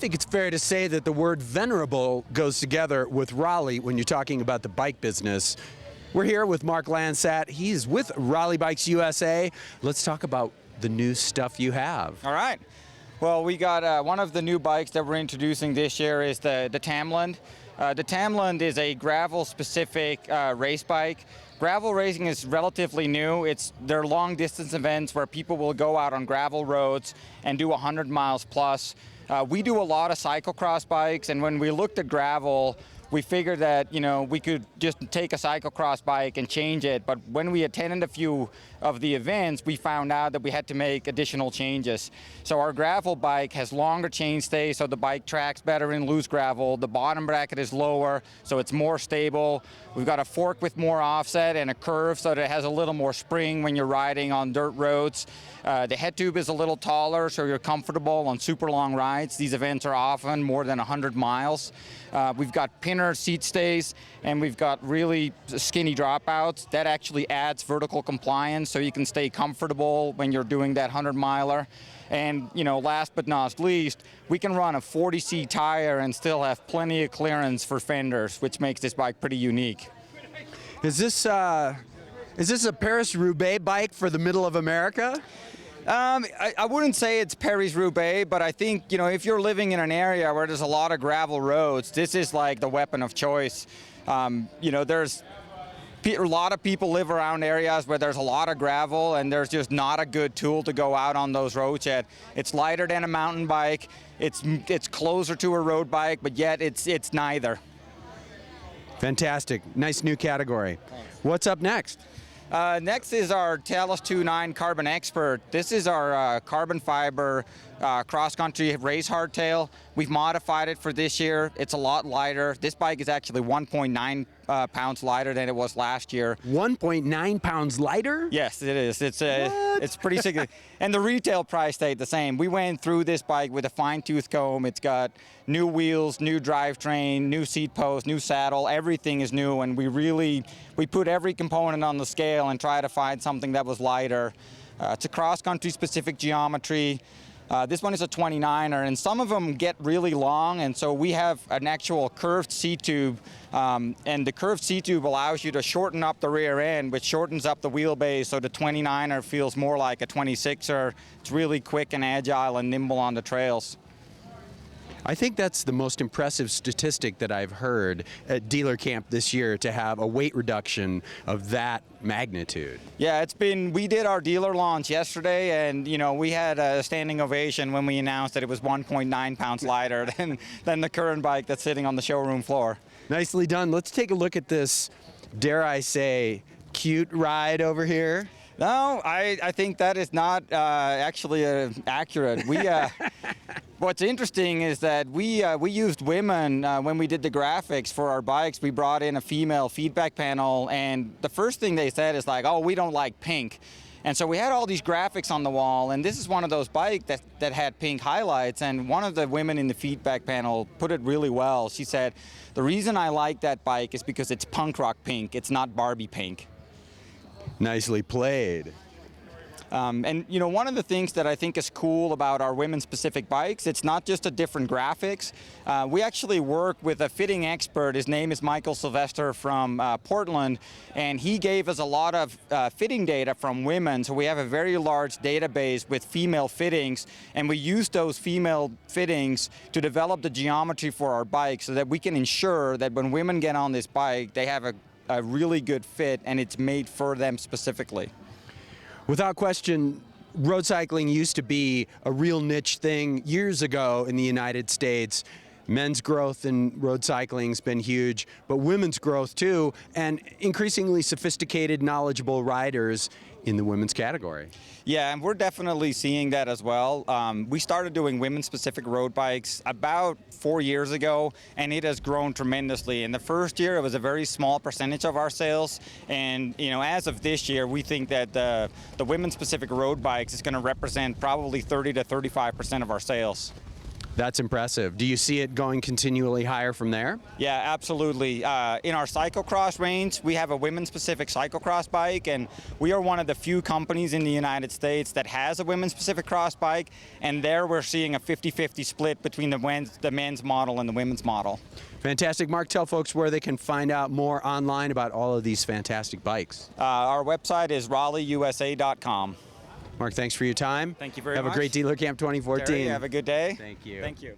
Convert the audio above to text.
think it's fair to say that the word venerable goes together with Raleigh when you're talking about the bike business. We're here with Mark Lansat. He's with Raleigh Bikes USA. Let's talk about the new stuff you have. All right. Well, we got one of the new bikes that we're introducing this year is the Tamland. The Tamland is a gravel-specific race bike. Gravel racing is relatively new. They're long-distance events where people will go out on gravel roads and do 100 miles plus. We do a lot of cyclocross bikes, and when we looked at gravel, we figured that, we could just take a cyclocross bike and change it. But when we attended a few of the events, we found out that we had to make additional changes. So our gravel bike has longer chainstay, so the bike tracks better in loose gravel. The bottom bracket is lower, so it's more stable. We've got a fork with more offset and a curve so that it has a little more spring when you're riding on dirt roads. The head tube is a little taller, so you're comfortable on super long rides. These events are often more than 100 miles. We've got pinner seat stays, and we've got really skinny dropouts. That actually adds vertical compliance, so you can stay comfortable when you're doing that 100-miler. And, last but not least, we can run a 40C tire and still have plenty of clearance for fenders, which makes this bike pretty unique. Is this a Paris-Roubaix bike for the middle of America? I wouldn't say it's Paris-Roubaix, but I think, if you're living in an area where there's a lot of gravel roads, this is like the weapon of choice. There's a lot of people live around areas where there's a lot of gravel, and there's just not a good tool to go out on those roads yet. It's lighter than a mountain bike. It's closer to a road bike, but yet it's neither. Fantastic. Nice new category. Thanks. What's up next? Next is our Talos 2.9 Carbon Expert. This is our carbon fiber cross-country race hardtail. We've modified it for this year. It's a lot lighter. This bike is actually 1.9 pounds lighter than it was last year. 1.9 pounds lighter? Yes, it is. It's pretty significant. And the retail price stayed the same. We went through this bike with a fine-tooth comb. It's got new wheels, new drivetrain, new seat post, new saddle. Everything is new, and we put every component on the scale and try to find something that was lighter. It's a cross-country specific geometry. This one is a 29er, and some of them get really long, and so we have an actual curved C-tube, and the curved C-tube allows you to shorten up the rear end, which shortens up the wheelbase, so the 29er feels more like a 26er. It's really quick and agile and nimble on the trails. I think that's the most impressive statistic that I've heard at dealer camp this year, to have a weight reduction of that magnitude. Yeah, we did our dealer launch yesterday, and we had a standing ovation when we announced that it was 1.9 pounds lighter than the current bike that's sitting on the showroom floor. Nicely done. Let's take a look at this, dare I say, cute ride over here. No, I think that is not actually accurate. What's interesting is that we used women when we did the graphics for our bikes. We brought in a female feedback panel, and the first thing they said is like, "Oh, we don't like pink." And so we had all these graphics on the wall, and this is one of those bikes that had pink highlights, and one of the women in the feedback panel put it really well. She said, "The reason I like that bike is because it's punk rock pink, it's not Barbie pink." Nicely played. And one of the things that I think is cool about our women-specific bikes, it's not just a different graphics. We actually work with a fitting expert. His name is Michael Sylvester from Portland, and he gave us a lot of fitting data from women. So we have a very large database with female fittings, and we use those female fittings to develop the geometry for our bike so that we can ensure that when women get on this bike, they have a really good fit, and it's made for them specifically. Without question, road cycling used to be a real niche thing years ago in the United States. Men's growth in road cycling has been huge, but women's growth too, and increasingly sophisticated, knowledgeable riders in the women's category. Yeah, and we're definitely seeing that as well. We started doing women-specific road bikes about 4 years ago, and it has grown tremendously. In the first year, it was a very small percentage of our sales, and as of this year, we think that the women-specific road bikes is going to represent probably 30 to 35% of our sales. That's impressive. Do you see it going continually higher from there? Yeah, absolutely. In our cyclocross range, we have a women's-specific cyclocross bike, and we are one of the few companies in the United States that has a women's-specific cross bike, and there we're seeing a 50-50 split between the men's model and the women's model. Fantastic. Mark, tell folks where they can find out more online about all of these fantastic bikes. Our website is RaleighUSA.com. Mark, thanks for your time. Thank you very much. much. Have a great Dealer Camp 2014. Terry, have a good day. Thank you. Thank you.